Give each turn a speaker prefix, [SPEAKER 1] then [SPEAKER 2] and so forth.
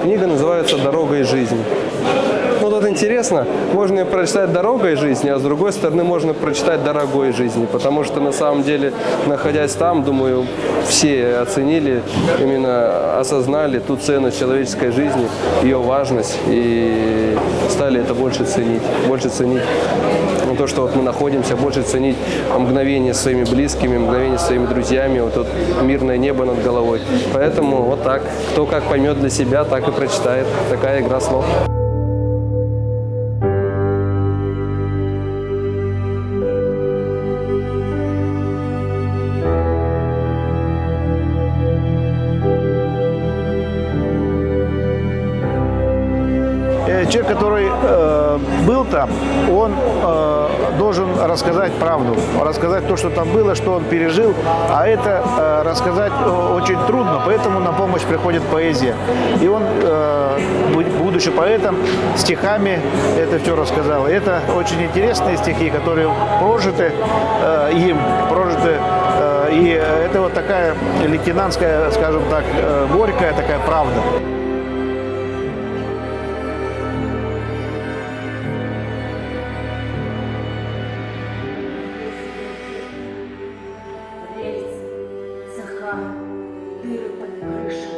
[SPEAKER 1] Книга называется «Дорога и жизнь». Ну, тут интересно, можно и прочитать «Дорогой жизни», а с другой стороны можно прочитать «Дорогой жизни», потому что на самом деле, находясь там, думаю, все оценили, именно осознали ту ценность человеческой жизни, ее важность и стали это больше ценить то, что вот мы находимся, больше ценить мгновение с своими близкими, мгновение с своими друзьями, вот тут мирное небо над головой. Поэтому вот так, кто как поймет для себя, так и прочитает. Такая игра слов.
[SPEAKER 2] Человек, который был там, он должен рассказать правду, рассказать то, что там было, что он пережил, а это рассказать очень трудно, поэтому на помощь приходит поэзия. И он, будучи поэтом, стихами это все рассказал. И это очень интересные стихи, которые прожиты им, и это вот такая лейтенантская, скажем так, горькая такая правда.
[SPEAKER 3] Дыры под крышей.